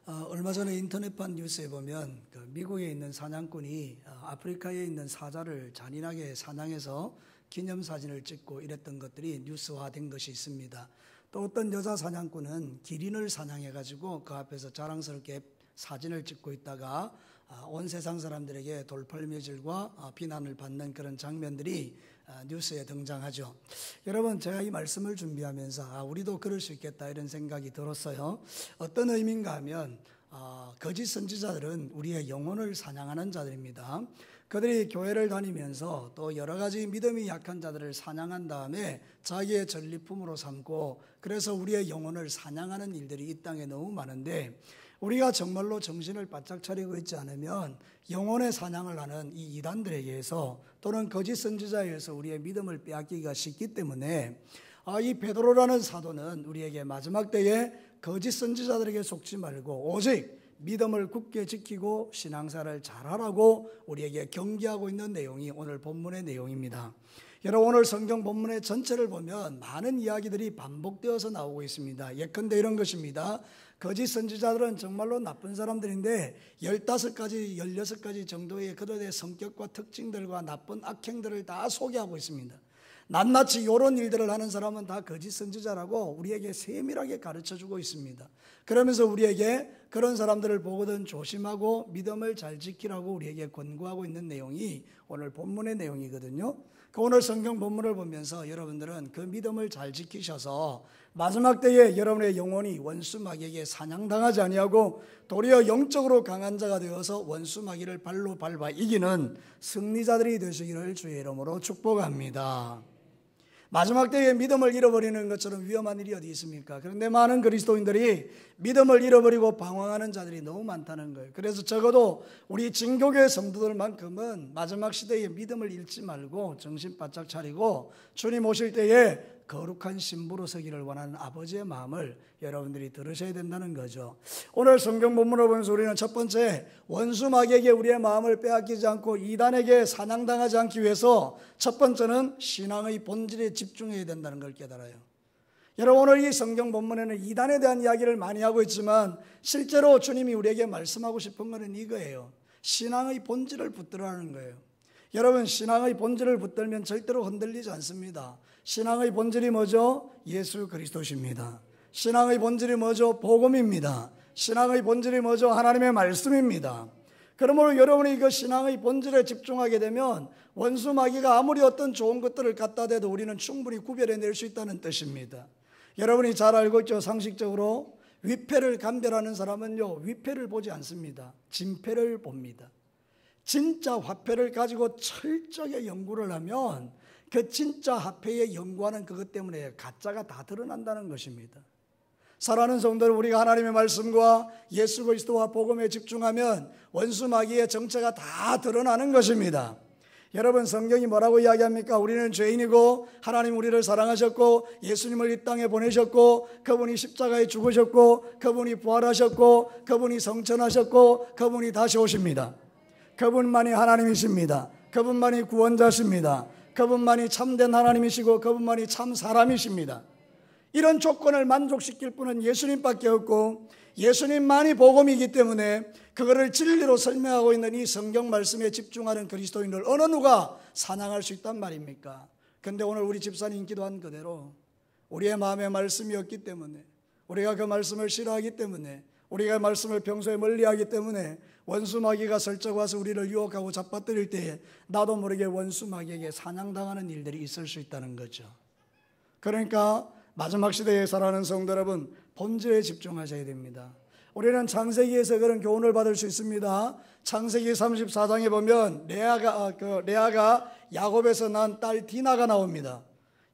얼마 전에 인터넷판 뉴스에 보면 미국에 있는 사냥꾼이 아프리카에 있는 사자를 잔인하게 사냥해서 기념사진을 찍고 이랬던 것들이 뉴스화된 것이 있습니다. 또 어떤 여자 사냥꾼은 기린을 사냥해가지고 그 앞에서 자랑스럽게 사진을 찍고 있다가 온 세상 사람들에게 돌팔매질과 비난을 받는 그런 장면들이 뉴스에 등장하죠. 여러분, 제가 이 말씀을 준비하면서 우리도 그럴 수 있겠다 이런 생각이 들었어요. 어떤 의미인가 하면 거짓 선지자들은 우리의 영혼을 사냥하는 자들입니다. 그들이 교회를 다니면서 또 여러 가지 믿음이 약한 자들을 사냥한 다음에 자기의 전리품으로 삼고 그래서 우리의 영혼을 사냥하는 일들이 이 땅에 너무 많은데, 우리가 정말로 정신을 바짝 차리고 있지 않으면 영혼의 사냥을 하는 이 이단들에 의해서 또는 거짓 선지자에 의해서 우리의 믿음을 빼앗기기가 쉽기 때문에 이 베드로라는 사도는 우리에게 마지막 때에 거짓 선지자들에게 속지 말고 오직 믿음을 굳게 지키고 신앙생활을 잘하라고 우리에게 경계하고 있는 내용이 오늘 본문의 내용입니다. 여러분, 오늘 성경 본문의 전체를 보면 많은 이야기들이 반복되어서 나오고 있습니다. 예컨대 이런 것입니다. 거짓 선지자들은 정말로 나쁜 사람들인데 15가지, 16가지 정도의 그들의 성격과 특징들과 나쁜 악행들을 다 소개하고 있습니다. 낱낱이 이런 일들을 하는 사람은 다 거짓 선지자라고 우리에게 세밀하게 가르쳐주고 있습니다. 그러면서 우리에게 그런 사람들을 보거든 조심하고 믿음을 잘 지키라고 우리에게 권고하고 있는 내용이 오늘 본문의 내용이거든요. 오늘 성경 본문을 보면서 여러분들은 그 믿음을 잘 지키셔서 마지막 때에 여러분의 영혼이 원수 마귀에게 사냥당하지 아니하고 도리어 영적으로 강한 자가 되어서 원수 마귀를 발로 밟아 이기는 승리자들이 되시기를 주의 이름으로 축복합니다. 마지막 때에 믿음을 잃어버리는 것처럼 위험한 일이 어디 있습니까? 그런데 많은 그리스도인들이 믿음을 잃어버리고 방황하는 자들이 너무 많다는 거예요. 그래서 적어도 우리 진교교의 성도들만큼은 마지막 시대에 믿음을 잃지 말고 정신 바짝 차리고 주님 오실 때에 거룩한 신부로 서기를 원하는 아버지의 마음을 여러분들이 들으셔야 된다는 거죠. 오늘 성경 본문을 보면서 우리는 첫 번째, 원수 마귀에게 우리의 마음을 빼앗기지 않고 이단에게 사냥당하지 않기 위해서 첫 번째는 신앙의 본질에 집중해야 된다는 걸 깨달아요. 여러분, 오늘 이 성경 본문에는 이단에 대한 이야기를 많이 하고 있지만 실제로 주님이 우리에게 말씀하고 싶은 것은 이거예요. 신앙의 본질을 붙들으라는 거예요. 여러분, 신앙의 본질을 붙들면 절대로 흔들리지 않습니다. 신앙의 본질이 뭐죠? 예수 그리스도십니다. 신앙의 본질이 뭐죠? 복음입니다. 신앙의 본질이 뭐죠? 하나님의 말씀입니다. 그러므로 여러분이 그 신앙의 본질에 집중하게 되면 원수 마귀가 아무리 어떤 좋은 것들을 갖다 대도 우리는 충분히 구별해낼 수 있다는 뜻입니다. 여러분이 잘 알고 있죠? 상식적으로 위패를 감별하는 사람은요, 위패를 보지 않습니다. 진패를 봅니다. 진짜 화폐를 가지고 철저하게 연구를 하면 그 진짜 화폐의 연구하는 그것 때문에 가짜가 다 드러난다는 것입니다. 사랑하는 성도들, 우리가 하나님의 말씀과 예수 그리스도와 복음에 집중하면 원수 마귀의 정체가 다 드러나는 것입니다. 여러분, 성경이 뭐라고 이야기합니까? 우리는 죄인이고 하나님 우리를 사랑하셨고 예수님을 이 땅에 보내셨고 그분이 십자가에 죽으셨고 그분이 부활하셨고 그분이 성천하셨고 그분이 다시 오십니다. 그분만이 하나님이십니다. 그분만이 구원자십니다. 그분만이 참된 하나님이시고 그분만이 참 사람이십니다. 이런 조건을 만족시킬 분은 예수님밖에 없고 예수님만이 복음이기 때문에 그거를 진리로 설명하고 있는 이 성경 말씀에 집중하는 그리스도인들 어느 누가 사냥할 수 있단 말입니까? 그런데 오늘 우리 집사님 기도한 그대로 우리의 마음에 말씀이 없기 때문에, 우리가 그 말씀을 싫어하기 때문에, 우리가 말씀을 평소에 멀리하기 때문에 원수 마귀가 슬쩍 와서 우리를 유혹하고 잡아뜨릴 때에 나도 모르게 원수 마귀에게 사냥당하는 일들이 있을 수 있다는 거죠. 그러니까 마지막 시대에 살아가는 성도 여러분, 본질에 집중하셔야 됩니다. 우리는 창세기에서 그런 교훈을 받을 수 있습니다. 창세기 34장에 보면 레아가 야곱에서 난 딸 디나가 나옵니다.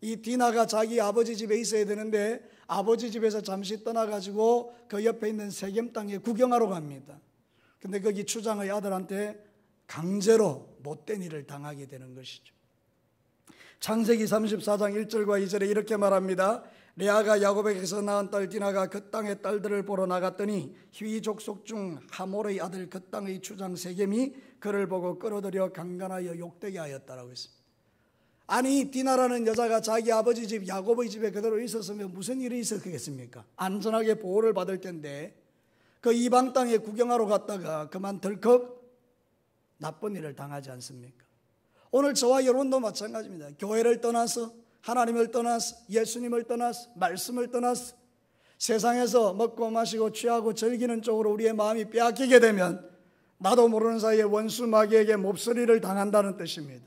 이 디나가 자기 아버지 집에 있어야 되는데 아버지 집에서 잠시 떠나가지고 그 옆에 있는 세겜 땅에 구경하러 갑니다. 근데 거기 추장의 아들한테 강제로 못된 일을 당하게 되는 것이죠. 창세기 34장 1절과 2절에 이렇게 말합니다. 레아가 야곱에게서 낳은 딸 디나가 그 땅의 딸들을 보러 나갔더니 희위 족속 중 하몰의 아들 그 땅의 추장 세겜이 그를 보고 끌어들여 강간하여 욕되게 하였다라고 했습니다. 아니, 디나라는 여자가 자기 아버지 집 야곱의 집에 그대로 있었으면 무슨 일이 있었겠습니까? 안전하게 보호를 받을 텐데 그 이방 땅에 구경하러 갔다가 그만 덜컥 나쁜 일을 당하지 않습니까? 오늘 저와 여러분도 마찬가지입니다. 교회를 떠나서, 하나님을 떠나서, 예수님을 떠나서, 말씀을 떠나서 세상에서 먹고 마시고 취하고 즐기는 쪽으로 우리의 마음이 빼앗기게 되면 나도 모르는 사이에 원수 마귀에게 몹쓸이를 당한다는 뜻입니다.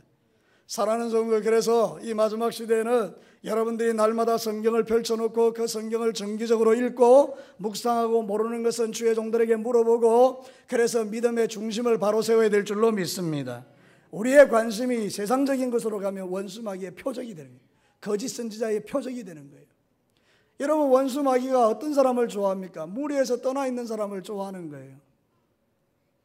사랑하는 성도, 그래서 이 마지막 시대에는 여러분들이 날마다 성경을 펼쳐놓고 그 성경을 정기적으로 읽고 묵상하고 모르는 것은 주의 종들에게 물어보고 그래서 믿음의 중심을 바로 세워야 될 줄로 믿습니다. 우리의 관심이 세상적인 것으로 가면 원수 마귀의 표적이 되는 거예요. 거짓 선지자의 표적이 되는 거예요. 여러분, 원수 마귀가 어떤 사람을 좋아합니까? 무리에서 떠나 있는 사람을 좋아하는 거예요.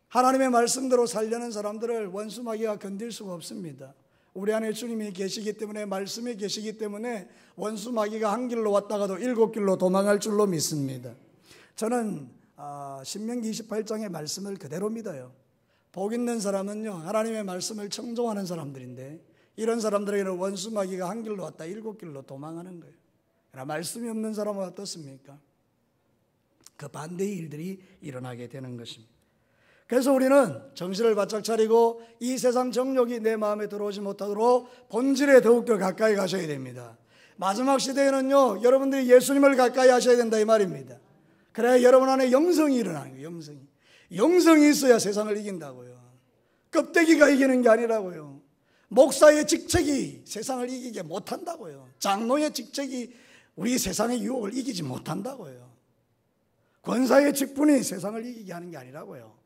하나님의 말씀대로 살려는 사람들을 원수 마귀가 건들 수가 없습니다. 우리 안에 주님이 계시기 때문에, 말씀이 계시기 때문에 원수 마귀가 한 길로 왔다가도 7길로 도망할 줄로 믿습니다. 저는 신명기 28장의 말씀을 그대로 믿어요. 복 있는 사람은요, 하나님의 말씀을 청종하는 사람들인데 이런 사람들에게는 원수 마귀가 한 길로 왔다 7길로 도망하는 거예요. 그러나 말씀이 없는 사람은 어떻습니까? 그 반대의 일들이 일어나게 되는 것입니다. 그래서 우리는 정신을 바짝 차리고 이 세상 정욕이 내 마음에 들어오지 못하도록 본질에 더욱더 가까이 가셔야 됩니다. 마지막 시대에는요, 여러분들이 예수님을 가까이 하셔야 된다 이 말입니다. 그래야 여러분 안에 영성이 일어나는 거예요. 영성이 있어야 세상을 이긴다고요. 껍데기가 이기는 게 아니라고요. 목사의 직책이 세상을 이기게 못한다고요. 장로의 직책이 우리 세상의 유혹을 이기지 못한다고요. 권사의 직분이 세상을 이기게 하는 게 아니라고요.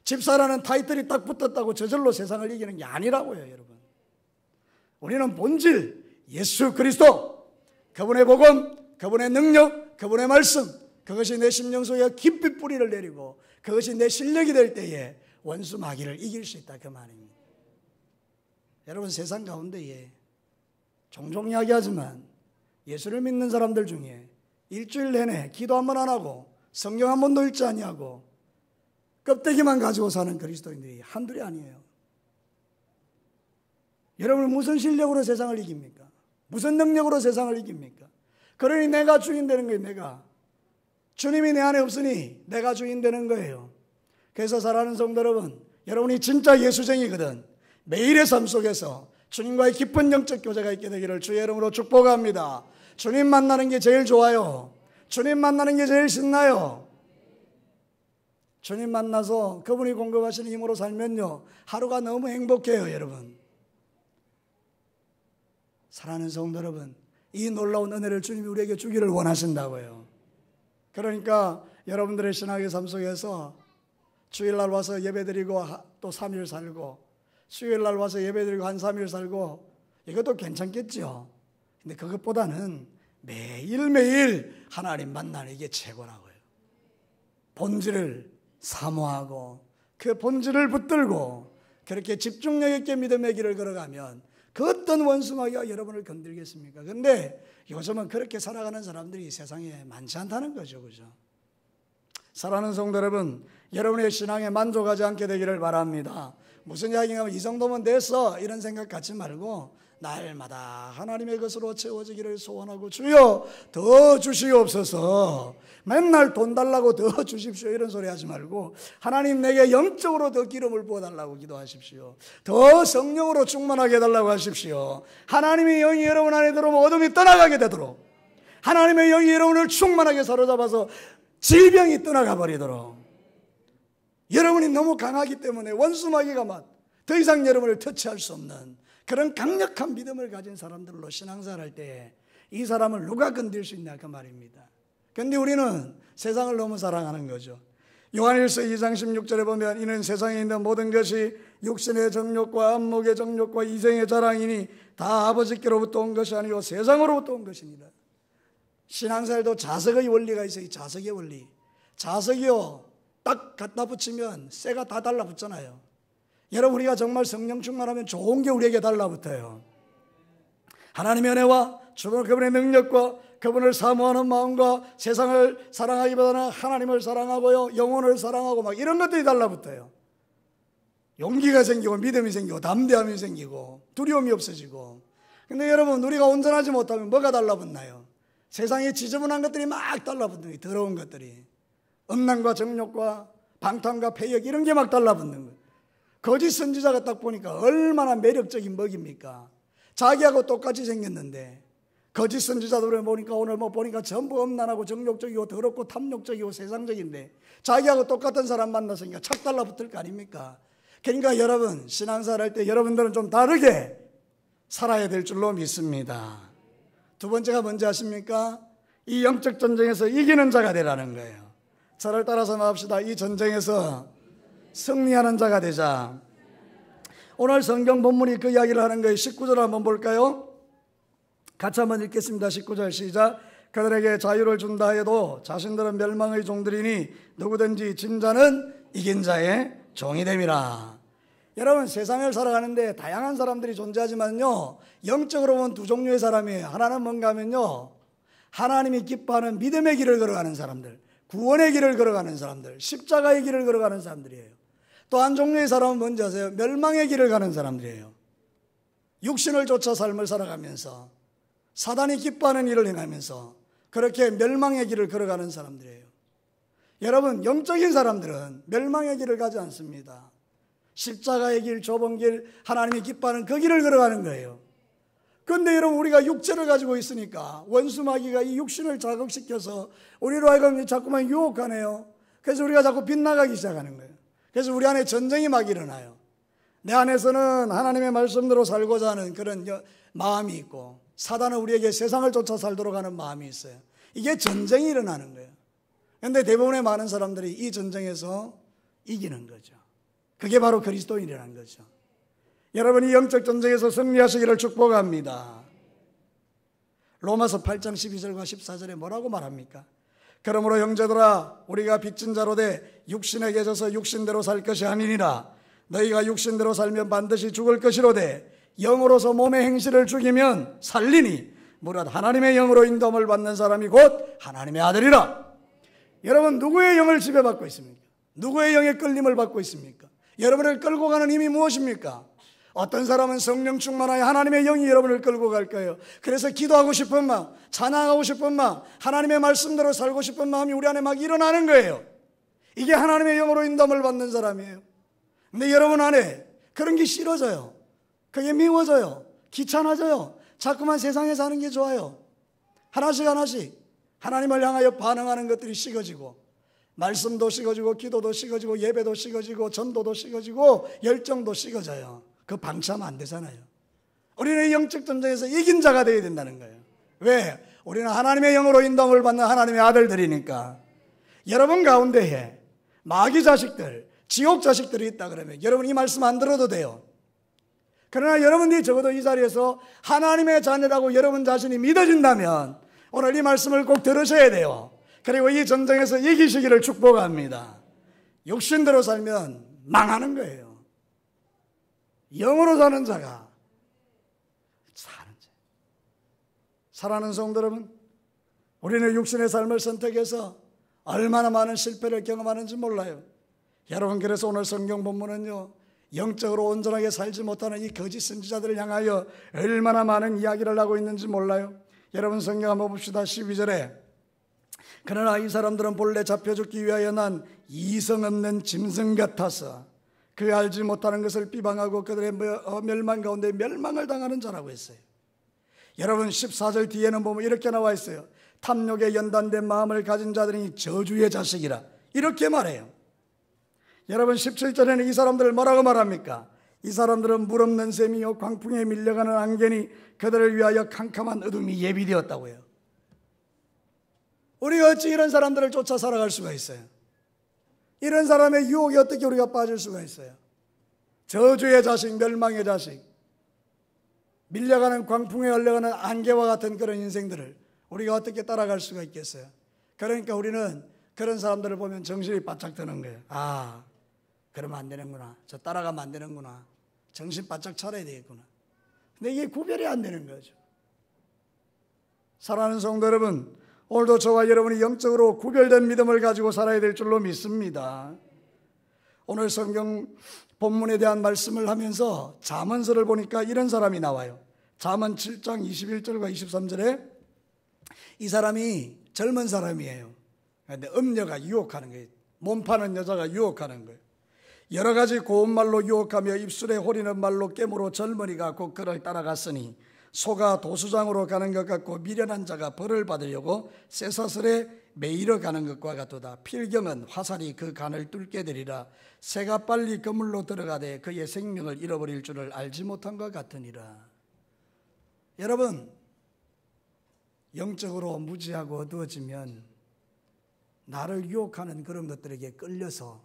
집사라는 타이틀이 딱 붙었다고 저절로 세상을 이기는 게 아니라고요, 여러분. 우리는 본질, 예수 그리스도, 그분의 복음, 그분의 능력, 그분의 말씀, 그것이 내 심령 속에 깊이 뿌리를 내리고 그것이 내 실력이 될 때에 원수 마귀를 이길 수 있다, 그 말입니다. 여러분, 세상 가운데에 종종 이야기하지만 예수를 믿는 사람들 중에 일주일 내내 기도 한 번 안 하고 성경 한 번도 읽지 아니하고 껍데기만 가지고 사는 그리스도인들이 한둘이 아니에요. 여러분, 무슨 실력으로 세상을 이깁니까? 무슨 능력으로 세상을 이깁니까? 그러니 내가 주인 되는 거예요. 내가 주님이 내 안에 없으니 내가 주인 되는 거예요. 그래서 사랑하는 성도 여러분, 여러분이 진짜 예수쟁이거든 매일의 삶 속에서 주님과의 깊은 영적 교제가 있게 되기를 주의 이름으로 축복합니다. 주님 만나는 게 제일 좋아요. 주님 만나는 게 제일 신나요. 주님 만나서 그분이 공급하시는 힘으로 살면요, 하루가 너무 행복해요, 여러분. 사랑하는 성도 여러분, 이 놀라운 은혜를 주님이 우리에게 주기를 원하신다고요. 그러니까 여러분들의 신학의 삶 속에서 주일날 와서 예배드리고 또 3일 살고, 수요일날 와서 예배드리고 한 3일 살고, 이것도 괜찮겠죠. 근데 그것보다는 매일매일 하나님 만나는 게 최고라고요. 본질을 사모하고 그 본질을 붙들고 그렇게 집중력 있게 믿음의 길을 걸어가면 그 어떤 원수 마귀가 여러분을 건들겠습니까? 그런데 요즘은 그렇게 살아가는 사람들이 세상에 많지 않다는 거죠, 그죠? 사랑하는 성도 여러분, 여러분의 신앙에 만족하지 않게 되기를 바랍니다. 무슨 이야기가 이 정도면 됐어 이런 생각 갖지 말고 날마다 하나님의 것으로 채워지기를 소원하고, 주여 더 주시옵소서, 맨날 돈 달라고 더 주십시오 이런 소리 하지 말고 하나님 내게 영적으로 더 기름을 부어달라고 기도하십시오. 더 성령으로 충만하게 해달라고 하십시오. 하나님의 영이 여러분 안에 들어오면 어둠이 떠나가게 되도록, 하나님의 영이 여러분을 충만하게 사로잡아서 질병이 떠나가 버리도록, 여러분이 너무 강하기 때문에 원수 마귀가 더 이상 여러분을 터치할 수 없는 그런 강력한 믿음을 가진 사람들로 신앙생활할 때 이 사람을 누가 건들 수 있냐 그 말입니다. 그런데 우리는 세상을 너무 사랑하는 거죠. 요한일서 2장 16절에 보면 이는 세상에 있는 모든 것이 육신의 정욕과 안목의 정욕과 이생의 자랑이니 다 아버지께로부터 온 것이 아니고 세상으로부터 온 것이니라. 신앙생활도 자석의 원리가 있어요. 자석의 원리. 자석이요, 딱 갖다 붙이면 쇠가 다 달라붙잖아요. 여러분, 우리가 정말 성령 충만하면 좋은 게 우리에게 달라붙어요. 하나님의 은혜와 주로 그분의 능력과 그분을 사모하는 마음과 세상을 사랑하기보다는 하나님을 사랑하고요, 영혼을 사랑하고 이런 것들이 달라붙어요. 용기가 생기고 믿음이 생기고 담대함이 생기고 두려움이 없어지고. 근데 여러분, 우리가 온전하지 못하면 뭐가 달라붙나요? 세상에 지저분한 것들이 막 달라붙는 거예요. 더러운 것들이. 음란과 정욕과 방탕과 폐역 이런 게 막 달라붙는 거예요. 거짓 선지자가 딱 보니까 얼마나 매력적인 먹입니까? 자기하고 똑같이 생겼는데 거짓 선지자들을 보니까 오늘 보니까 전부 음란하고 정욕적이고 더럽고 탐욕적이고 세상적인데 자기하고 똑같은 사람 만났으니까 착 달라붙을 거 아닙니까? 그러니까 여러분 신앙생활 할 때 여러분들은 좀 다르게 살아야 될 줄로 믿습니다. 두 번째가 뭔지 아십니까? 이 영적 전쟁에서 이기는 자가 되라는 거예요. 저를 따라서 나갑시다. 이 전쟁에서 승리하는 자가 되자. 오늘 성경 본문이 그 이야기를 하는 거예요. 19절 한번 볼까요? 같이 한번 읽겠습니다. 19절 시작. 그들에게 자유를 준다 해도 자신들은 멸망의 종들이니 누구든지 진 자는 이긴 자의 종이 됨이라. 여러분 세상을 살아가는데 다양한 사람들이 존재하지만요 영적으로 보면 두 종류의 사람이에요. 하나는 뭔가 하면요 하나님이 기뻐하는 믿음의 길을 걸어가는 사람들, 구원의 길을 걸어가는 사람들, 십자가의 길을 걸어가는 사람들이에요. 또 한 종류의 사람은 뭔지 아세요? 멸망의 길을 가는 사람들이에요. 육신을 쫓아 삶을 살아가면서 사단이 기뻐하는 일을 행하면서 그렇게 멸망의 길을 걸어가는 사람들이에요. 여러분 영적인 사람들은 멸망의 길을 가지 않습니다. 십자가의 길, 좁은 길, 하나님이 기뻐하는 그 길을 걸어가는 거예요. 그런데 여러분 우리가 육체를 가지고 있으니까 원수 마귀가 이 육신을 자극시켜서 우리로 하여금 자꾸만 유혹하네요. 그래서 우리가 자꾸 빗나가기 시작하는 거예요. 그래서 우리 안에 전쟁이 막 일어나요. 내 안에서는 하나님의 말씀대로 살고자 하는 그런 마음이 있고 사단은 우리에게 세상을 쫓아 살도록 하는 마음이 있어요. 이게 전쟁이 일어나는 거예요. 그런데 대부분의 많은 사람들이 이 전쟁에서 이기는 거죠. 그게 바로 그리스도인이라는 거죠. 여러분이 영적 전쟁에서 승리하시기를 축복합니다. 로마서 8장 12절과 14절에 뭐라고 말합니까? 그러므로 형제들아 우리가 빚진 자로 돼 육신에게 져서 육신대로 살 것이 아니니라. 너희가 육신대로 살면 반드시 죽을 것이로되 영으로서 몸의 행실을 죽이면 살리니 무릇 하나님의 영으로 인도함을 받는 사람이 곧 하나님의 아들이라. 여러분 누구의 영을 지배받고 있습니까? 누구의 영의 끌림을 받고 있습니까? 여러분을 끌고 가는 힘이 무엇입니까? 어떤 사람은 성령 충만하여 하나님의 영이 여러분을 끌고 갈 거예요. 그래서 기도하고 싶은 마음, 찬양하고 싶은 마음, 하나님의 말씀대로 살고 싶은 마음이 우리 안에 막 일어나는 거예요. 이게 하나님의 영으로 인도함을 받는 사람이에요. 근데 여러분 안에 그런 게 싫어져요. 그게 미워져요. 귀찮아져요. 자꾸만 세상에 사는 게 좋아요. 하나씩 하나씩 하나님을 향하여 반응하는 것들이 식어지고 말씀도 식어지고 기도도 식어지고 예배도 식어지고 전도도 식어지고 열정도 식어져요. 그 방치하면 안 되잖아요. 우리는 영적 전쟁에서 이긴 자가 되어야 된다는 거예요. 왜? 우리는 하나님의 영으로 인도함을 받는 하나님의 아들들이니까. 여러분 가운데에 마귀 자식들, 지옥 자식들이 있다 그러면 여러분 이 말씀 안 들어도 돼요. 그러나 여러분들이 적어도 이 자리에서 하나님의 자녀라고 여러분 자신이 믿어진다면 오늘 이 말씀을 꼭 들으셔야 돼요. 그리고 이 전쟁에서 이기시기를 축복합니다. 육신대로 살면 망하는 거예요. 영으로 사는 자가 사는 자. 사랑하는 성도 여러분, 우리는 육신의 삶을 선택해서 얼마나 많은 실패를 경험하는지 몰라요. 여러분 그래서 오늘 성경 본문은요 영적으로 온전하게 살지 못하는 이 거짓 선지자들을 향하여 얼마나 많은 이야기를 하고 있는지 몰라요. 여러분 성경 한번 봅시다. 12절에 그러나 이 사람들은 본래 잡혀 죽기 위하여 난 이성 없는 짐승 같아서 그 알지 못하는 것을 비방하고 그들의 멸망 가운데 멸망을 당하는 자라고 했어요. 여러분 14절 뒤에는 보면 이렇게 나와 있어요. 탐욕에 연단된 마음을 가진 자들이 저주의 자식이라 이렇게 말해요. 여러분 17절에는 이 사람들을 뭐라고 말합니까? 이 사람들은 물 없는 샘이요 광풍에 밀려가는 안개니 그들을 위하여 캄캄한 어둠이 예비되었다고 해요. 우리가 어찌 이런 사람들을 쫓아 살아갈 수가 있어요? 이런 사람의 유혹에 어떻게 우리가 빠질 수가 있어요? 저주의 자식, 멸망의 자식, 밀려가는 광풍에 흘러가는 안개와 같은 그런 인생들을 우리가 어떻게 따라갈 수가 있겠어요? 그러니까 우리는 그런 사람들을 보면 정신이 바짝 드는 거예요. 아, 그러면 안 되는구나. 저 따라가면 안 되는구나. 정신 바짝 차려야 되겠구나. 근데 이게 구별이 안 되는 거죠. 사랑하는 성도 여러분, 오늘도 저와 여러분이 영적으로 구별된 믿음을 가지고 살아야 될 줄로 믿습니다. 오늘 성경 본문에 대한 말씀을 하면서 잠언서를 보니까 이런 사람이 나와요. 잠언 7장 21절과 23절에 이 사람이 젊은 사람이에요. 그런데 음녀가 유혹하는 거예요. 몸 파는 여자가 유혹하는 거예요. 여러 가지 고운 말로 유혹하며 입술에 호리는 말로 깨물어 젊은이가 곧 그를 따라갔으니 소가 도수장으로 가는 것 같고 미련한 자가 벌을 받으려고 쇠사슬에 매이러 가는 것과 같도다. 필경은 화살이 그 간을 뚫게 되리라. 새가 빨리 그물로 들어가되 그의 생명을 잃어버릴 줄을 알지 못한 것 같으니라. 여러분, 영적으로 무지하고 어두워지면 나를 유혹하는 그런 것들에게 끌려서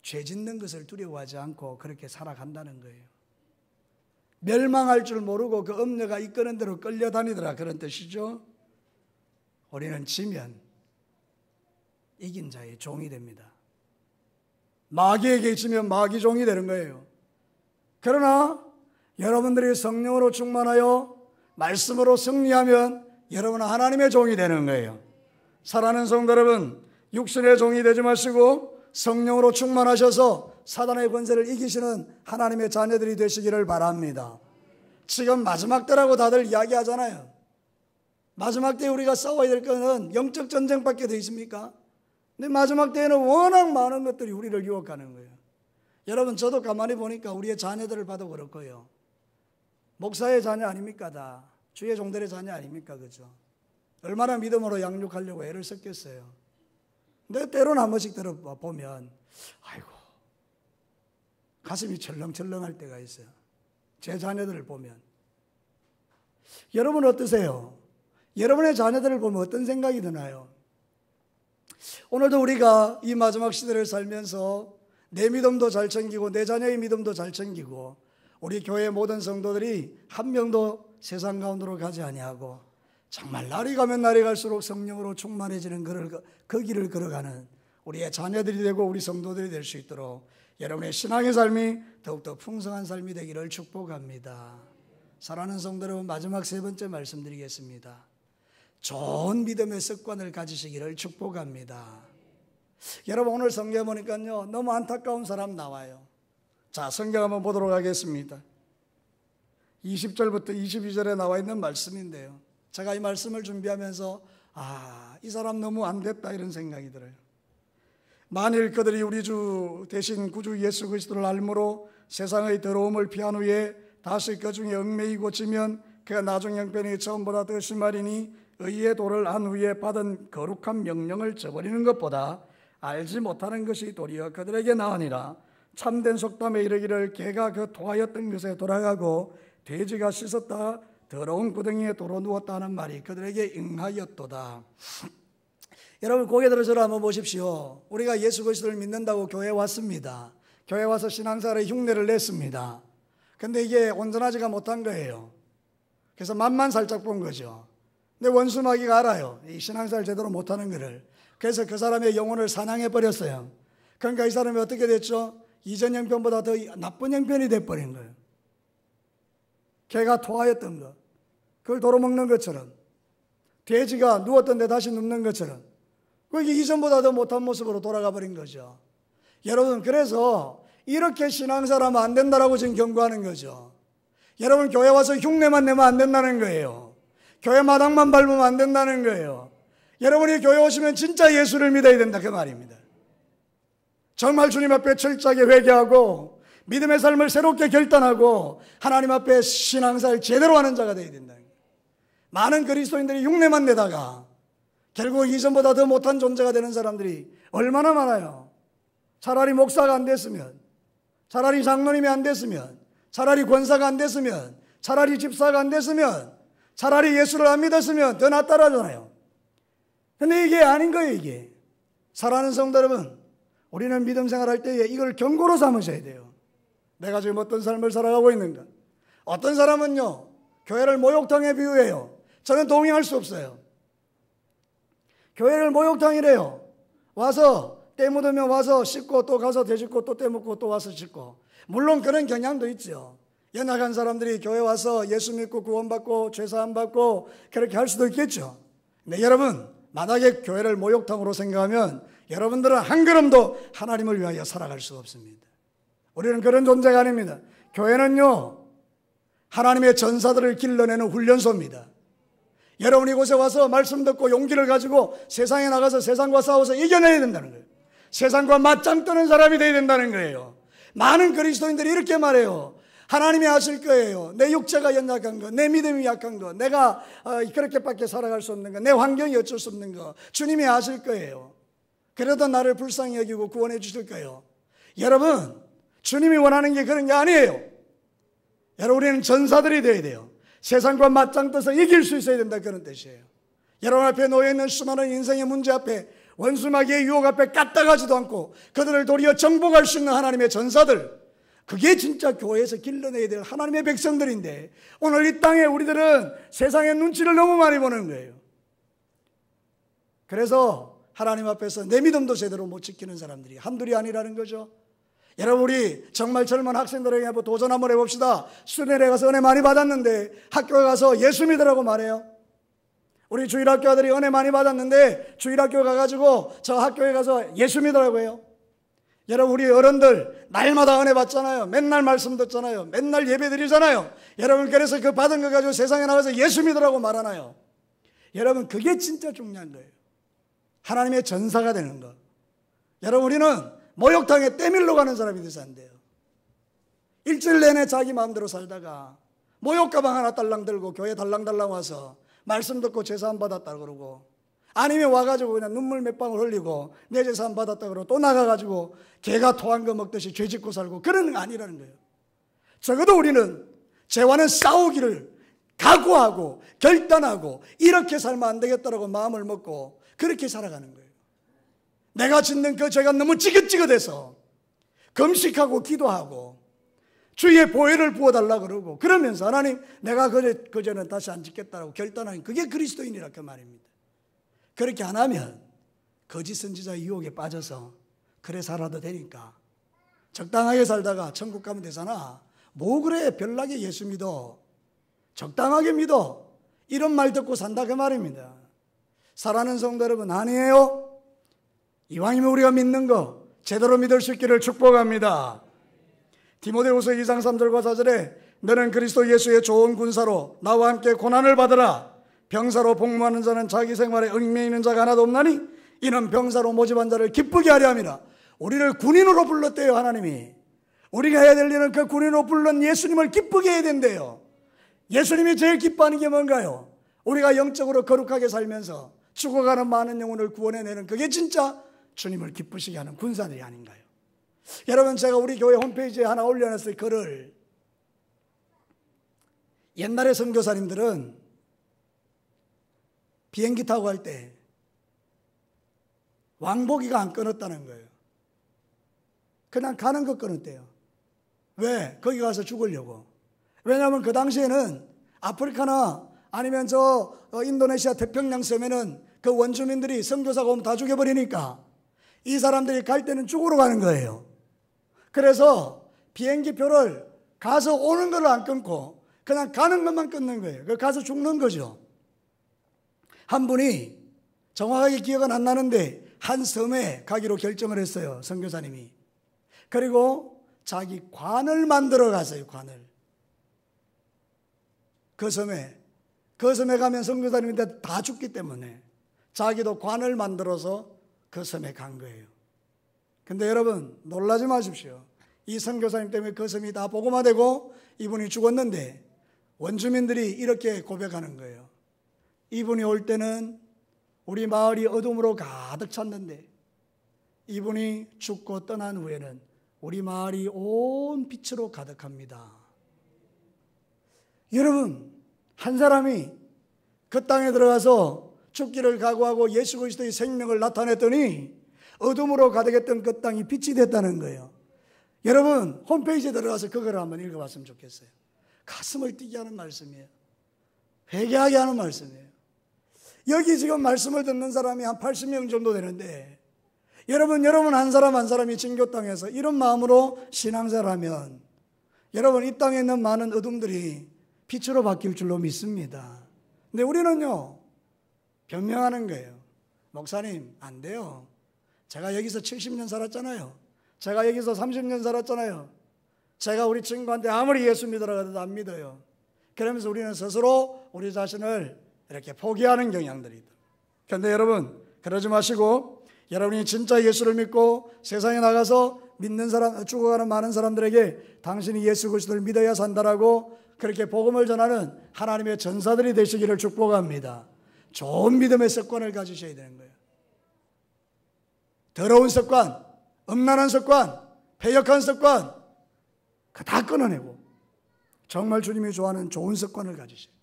죄 짓는 것을 두려워하지 않고 그렇게 살아간다는 거예요. 멸망할 줄 모르고 그 음녀가 이끄는 대로 끌려다니더라, 그런 뜻이죠. 우리는 지면 이긴 자의 종이 됩니다. 마귀에게 지면 마귀 종이 되는 거예요. 그러나 여러분들이 성령으로 충만하여 말씀으로 승리하면 여러분은 하나님의 종이 되는 거예요. 사랑하는 성도 여러분, 육신의 종이 되지 마시고 성령으로 충만하셔서 사단의 권세를 이기시는 하나님의 자녀들이 되시기를 바랍니다. 지금 마지막 때라고 다들 이야기하잖아요. 마지막 때에 우리가 싸워야 될 것은 영적 전쟁밖에 더 있습니까? 근데 마지막 때에는 워낙 많은 것들이 우리를 유혹하는 거예요. 여러분, 저도 가만히 보니까 우리의 자녀들을 봐도 그렇고요. 목사의 자녀 아닙니까? 다 주의 종들의 자녀 아닙니까? 그죠? 얼마나 믿음으로 양육하려고 애를 썼겠어요. 근데 때로는 한 번씩 들어보면 아이고, 가슴이 철렁철렁할 때가 있어요. 제 자녀들을 보면. 여러분 어떠세요? 여러분의 자녀들을 보면 어떤 생각이 드나요? 오늘도 우리가 이 마지막 시대를 살면서 내 믿음도 잘 챙기고 내 자녀의 믿음도 잘 챙기고 우리 교회 모든 성도들이 한 명도 세상 가운데로 가지 아니하고 정말 날이 가면 날이 갈수록 성령으로 충만해지는 그 길을 걸어가는 우리의 자녀들이 되고 우리 성도들이 될 수 있도록 여러분의 신앙의 삶이 더욱더 풍성한 삶이 되기를 축복합니다. 사랑하는 성도 여러분, 마지막 세 번째 말씀드리겠습니다. 좋은 믿음의 습관을 가지시기를 축복합니다. 여러분, 오늘 성경 보니까요, 너무 안타까운 사람 나와요. 자, 성경 한번 보도록 하겠습니다. 20절부터 22절에 나와 있는 말씀인데요, 제가 이 말씀을 준비하면서 이 사람 너무 안 됐다 이런 생각이 들어요. 만일 그들이 우리 주 대신 구주 예수 그리스도를 알므로 세상의 더러움을 피한 후에 다시 그 중에 얽매이고 고치면 그가 나중 형편이 처음보다 더 심하리니 의의 도를 안 후에 받은 거룩한 명령을 저버리는 것보다 알지 못하는 것이 도리어 그들에게 나으니라. 참된 속담에 이르기를 개가 그 토하였던 것에 돌아가고 돼지가 씻었다 더러운 구덩이에 도로 누웠다 하는 말이 그들에게 응하였도다. 여러분, 고개 들어 저를 한번 보십시오. 우리가 예수 그리스도를 믿는다고 교회에 왔습니다. 교회에 와서 신앙생활의 흉내를 냈습니다. 근데 이게 온전하지가 못한 거예요. 그래서 맛만 살짝 본 거죠. 근데 원수 마귀가 알아요, 이 신앙생활 제대로 못하는 거를. 그래서 그 사람의 영혼을 사냥해 버렸어요. 그러니까 이 사람이 어떻게 됐죠? 이전 형편보다 더 나쁜 형편이 돼버린 거예요. 개가 토하였던 것, 그걸 도로 먹는 것처럼, 돼지가 누웠던 데 다시 눕는 것처럼, 그게 이전보다 더 못한 모습으로 돌아가 버린 거죠. 여러분, 그래서 이렇게 신앙생활하면 안 된다라고 지금 경고하는 거죠. 여러분, 교회 와서 흉내만 내면 안 된다는 거예요. 교회 마당만 밟으면 안 된다는 거예요. 여러분이 교회 오시면 진짜 예수를 믿어야 된다, 그 말입니다. 정말 주님 앞에 철저하게 회개하고 믿음의 삶을 새롭게 결단하고 하나님 앞에 신앙생활 제대로 하는 자가 되어야 된다. 많은 그리스도인들이 흉내만 내다가 결국 이전보다 더 못한 존재가 되는 사람들이 얼마나 많아요. 차라리 목사가 안 됐으면, 차라리 장로님이 안 됐으면, 차라리 권사가 안 됐으면, 차라리 집사가 안 됐으면, 차라리 예수를 안 믿었으면 더 낫다라잖아요. 근데 이게 아닌 거예요. 이게 사랑하는 성도 여러분, 우리는 믿음 생활할 때에 이걸 경고로 삼으셔야 돼요. 내가 지금 어떤 삶을 살아가고 있는가. 어떤 사람은요, 교회를 목욕탕에 비유해요. 저는 동의할 수 없어요. 교회를 목욕탕이래요. 와서 때 묻으면 와서 씻고 또 가서 되짚고 또 때 묻고 또 와서 씻고. 물론 그런 경향도 있죠. 연약한 사람들이 교회 와서 예수 믿고 구원받고 죄사함 받고 그렇게 할 수도 있겠죠. 근데 여러분, 만약에 교회를 목욕탕으로 생각하면 여러분들은 한 걸음도 하나님을 위하여 살아갈 수가 없습니다. 우리는 그런 존재가 아닙니다. 교회는요, 하나님의 전사들을 길러내는 훈련소입니다. 여러분 이곳에 와서 말씀 듣고 용기를 가지고 세상에 나가서 세상과 싸워서 이겨내야 된다는 거예요. 세상과 맞짱 뜨는 사람이 되어야 된다는 거예요. 많은 그리스도인들이 이렇게 말해요. 하나님이 아실 거예요. 내 육체가 연약한 거, 내 믿음이 약한 거, 내가 그렇게밖에 살아갈 수 없는 거, 내 환경이 어쩔 수 없는 거 주님이 아실 거예요. 그래도 나를 불쌍히 여기고 구원해 주실 거예요. 여러분, 주님이 원하는 게 그런 게 아니에요. 여러분, 우리는 전사들이 되어야 돼요. 세상과 맞짱 떠서 이길 수 있어야 된다, 그런 뜻이에요. 여러분 앞에 놓여있는 수많은 인생의 문제 앞에, 원수마귀의 유혹 앞에 까딱하지도 않고 그들을 도리어 정복할 수 있는 하나님의 전사들, 그게 진짜 교회에서 길러내야 될 하나님의 백성들인데, 오늘 이 땅에 우리들은 세상의 눈치를 너무 많이 보는 거예요. 그래서 하나님 앞에서 내 믿음도 제대로 못 지키는 사람들이 한둘이 아니라는 거죠. 여러분, 우리 정말 젊은 학생들에게 한번 도전 한번 해봅시다. 수련회에 가서 은혜 많이 받았는데 학교에 가서 예수 믿으라고 말해요. 우리 주일학교 아들이 은혜 많이 받았는데 주일학교 가가지고 저 학교에 가서 예수 믿으라고 해요. 여러분, 우리 어른들 날마다 은혜 받잖아요. 맨날 말씀 듣잖아요. 맨날 예배 드리잖아요. 여러분, 그래서 그 받은 거 가지고 세상에 나가서 예수 믿으라고 말하나요? 여러분, 그게 진짜 중요한 거예요. 하나님의 전사가 되는 거. 여러분, 우리는 목욕탕에 때밀러 가는 사람이 돼서 안 돼요. 일주일 내내 자기 마음대로 살다가 목욕 가방 하나 달랑 들고 교회 달랑달랑 와서 말씀 듣고 제사함 받았다 그러고, 아니면 와가지고 그냥 눈물 몇 방울 흘리고 내 제사함 받았다 그러고 또 나가가지고 개가 토한 거 먹듯이 죄 짓고 살고, 그런 거 아니라는 거예요. 적어도 우리는 죄와는 싸우기를 각오하고 결단하고 이렇게 살면 안 되겠다라고 마음을 먹고 그렇게 살아가는 거예요. 내가 짓는 그 죄가 너무 찌긋찌긋해서 금식하고 기도하고 주의 보혈을 부어달라 그러고, 그러면서 하나님 내가 그 죄는 다시 안 짓겠다라고 결단하는, 그게 그리스도인이라 그 말입니다. 그렇게 안 하면 거짓 선지자의 유혹에 빠져서 그래 살아도 되니까 적당하게 살다가 천국 가면 되잖아. 뭐 그래 별나게 예수 믿어, 적당하게 믿어, 이런 말 듣고 산다 그 말입니다. 사랑하는 성도 여러분, 아니에요. 이왕이면 우리가 믿는 거 제대로 믿을 수 있기를 축복합니다. 디모데후서 2장 3절과 4절에 너는 그리스도 예수의 좋은 군사로 나와 함께 고난을 받으라. 병사로 복무하는 자는 자기 생활에 얽매이는 자가 하나도 없나니 이는 병사로 모집한 자를 기쁘게 하려 함이라. 우리를 군인으로 불렀대요, 하나님이. 우리가 해야 될 일은 그 군인으로 불른 예수님을 기쁘게 해야 된대요. 예수님이 제일 기뻐하는 게 뭔가요? 우리가 영적으로 거룩하게 살면서 죽어가는 많은 영혼을 구원해내는, 그게 진짜 주님을 기쁘시게 하는 군사들이 아닌가요? 여러분, 제가 우리 교회 홈페이지에 하나 올려놨어요. 글을. 옛날에 선교사님들은 비행기 타고 갈 때 왕복이가 안 끊었다는 거예요. 그냥 가는 거 끊었대요. 왜? 거기 가서 죽으려고. 왜냐하면 그 당시에는 아프리카나 아니면 인도네시아 태평양 섬에는 그 원주민들이 선교사가 오면 다 죽여버리니까 이 사람들이 갈 때는 죽으러 가는 거예요. 그래서 비행기 표를 가서 오는 걸 안 끊고 그냥 가는 것만 끊는 거예요. 가서 죽는 거죠. 한 분이 정확하게 기억은 안 나는데 한 섬에 가기로 결정을 했어요, 선교사님이. 그리고 자기 관을 만들어 갔어요. 관을. 그 섬에 가면 선교사님인데 다 죽기 때문에 자기도 관을 만들어서 그 섬에 간 거예요. 근데 여러분, 놀라지 마십시오. 이 선교사님 때문에 그 섬이 다 복음화되고 이분이 죽었는데 원주민들이 이렇게 고백하는 거예요. 이분이 올 때는 우리 마을이 어둠으로 가득 찼는데 이분이 죽고 떠난 후에는 우리 마을이 온 빛으로 가득합니다. 여러분, 한 사람이 그 땅에 들어가서 죽기를 각오하고 예수 그리스도의 생명을 나타냈더니 어둠으로 가득했던 그 땅이 빛이 됐다는 거예요. 여러분, 홈페이지에 들어가서 그걸 한번 읽어봤으면 좋겠어요. 가슴을 뛰게 하는 말씀이에요. 회개하게 하는 말씀이에요. 여기 지금 말씀을 듣는 사람이 한 80명 정도 되는데, 여러분 한 사람 한 사람이 진교 땅에서 이런 마음으로 신앙생활하면 여러분 이 땅에 있는 많은 어둠들이 빛으로 바뀔 줄로 믿습니다. 근데 우리는요, 변명하는 거예요. 목사님, 안 돼요. 제가 여기서 70년 살았잖아요. 제가 여기서 30년 살았잖아요. 제가 우리 친구한테 아무리 예수 믿으라고 해도 안 믿어요. 그러면서 우리는 스스로 우리 자신을 이렇게 포기하는 경향들이 있다. 그런데 여러분, 그러지 마시고 여러분이 진짜 예수를 믿고 세상에 나가서 믿는 사람, 죽어가는 많은 사람들에게 당신이 예수 그리스도를 믿어야 산다라고 그렇게 복음을 전하는 하나님의 전사들이 되시기를 축복합니다. 좋은 믿음의 습관을 가지셔야 되는 거예요. 더러운 습관, 음란한 습관, 패역한 습관 그 다 끊어내고 정말 주님이 좋아하는 좋은 습관을 가지셔요.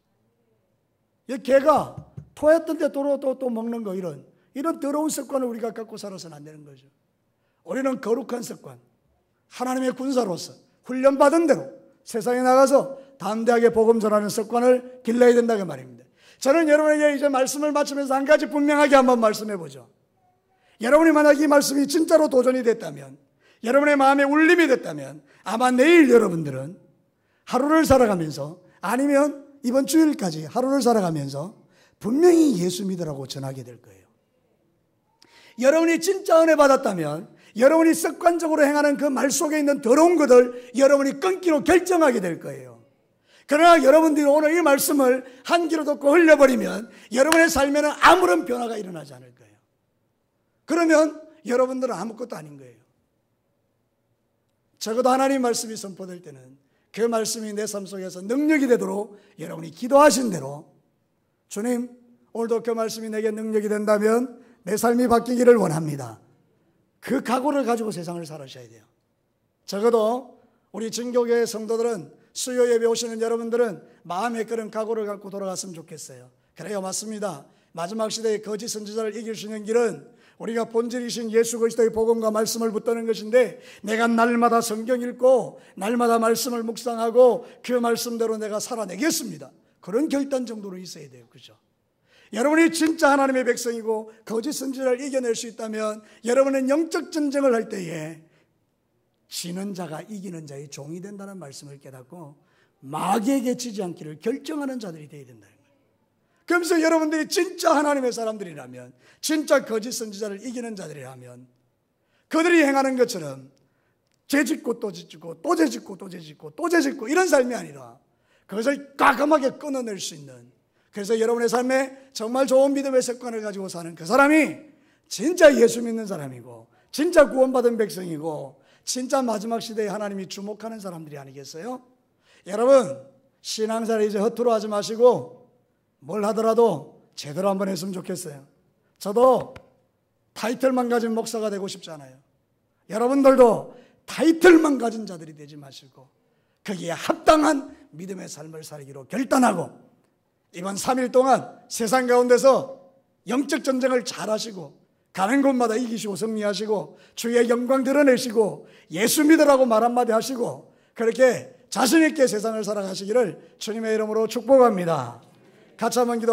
이 개가 토했던 데 또 먹는 거 이런 더러운 습관을 우리가 갖고 살아서는 안 되는 거죠. 우리는 거룩한 습관, 하나님의 군사로서 훈련받은 대로 세상에 나가서 담대하게 복음 전하는 습관을 길러야 된다고 말입니다. 저는 여러분에게 이제 말씀을 마치면서 한 가지 분명하게 한번 말씀해 보죠. 여러분이 만약 이 말씀이 진짜로 도전이 됐다면, 여러분의 마음에 울림이 됐다면 아마 내일 여러분들은 하루를 살아가면서, 아니면 이번 주일까지 하루를 살아가면서 분명히 예수 믿으라고 전하게 될 거예요. 여러분이 진짜 은혜 받았다면 여러분이 습관적으로 행하는 그 말 속에 있는 더러운 것을 여러분이 끊기로 결정하게 될 거예요. 그러나 여러분들이 오늘 이 말씀을 한 귀로 듣고 흘려버리면 여러분의 삶에는 아무런 변화가 일어나지 않을 거예요. 그러면 여러분들은 아무것도 아닌 거예요. 적어도 하나님 말씀이 선포될 때는 그 말씀이 내 삶 속에서 능력이 되도록 여러분이 기도하신 대로, 주님 오늘도 그 말씀이 내게 능력이 된다면 내 삶이 바뀌기를 원합니다, 그 각오를 가지고 세상을 살아셔야 돼요. 적어도 우리 진교교회 성도들은, 수요 예배 오시는 여러분들은 마음에 그런 각오를 갖고 돌아갔으면 좋겠어요. 그래요, 맞습니다. 마지막 시대의 거짓 선지자를 이길 수 있는 길은 우리가 본질이신 예수 그리스도의 복음과 말씀을 붙드는 것인데, 내가 날마다 성경 읽고 날마다 말씀을 묵상하고 그 말씀대로 내가 살아내겠습니다, 그런 결단 정도로 있어야 돼요. 그죠? 여러분이 진짜 하나님의 백성이고 거짓 선지자를 이겨낼 수 있다면 여러분은 영적 전쟁을 할 때에 지는 자가 이기는 자의 종이 된다는 말씀을 깨닫고 마귀에게 지지 않기를 결정하는 자들이 되어야 된다는 거예요. 그러면서 여러분들이 진짜 하나님의 사람들이라면, 진짜 거짓 선지자를 이기는 자들이라면 그들이 행하는 것처럼 죄짓고 또 짓고 또 죄짓고 또 죄짓고 또 죄짓고 이런 삶이 아니라 그것을 과감하게 끊어낼 수 있는, 그래서 여러분의 삶에 정말 좋은 믿음의 습관을 가지고 사는 그 사람이 진짜 예수 믿는 사람이고 진짜 구원받은 백성이고 진짜 마지막 시대에 하나님이 주목하는 사람들이 아니겠어요? 여러분, 신앙생활 이제 허투루 하지 마시고 뭘 하더라도 제대로 한번 했으면 좋겠어요. 저도 타이틀만 가진 목사가 되고 싶지 않아요. 여러분들도 타이틀만 가진 자들이 되지 마시고 거기에 합당한 믿음의 삶을 살기로 결단하고 이번 3일 동안 세상 가운데서 영적 전쟁을 잘 하시고 가는 곳마다 이기시고 승리하시고 주의 영광 드러내시고 예수 믿으라고 말 한마디 하시고 그렇게 자신 있게 세상을 살아가시기를 주님의 이름으로 축복합니다. 같이 한번 기도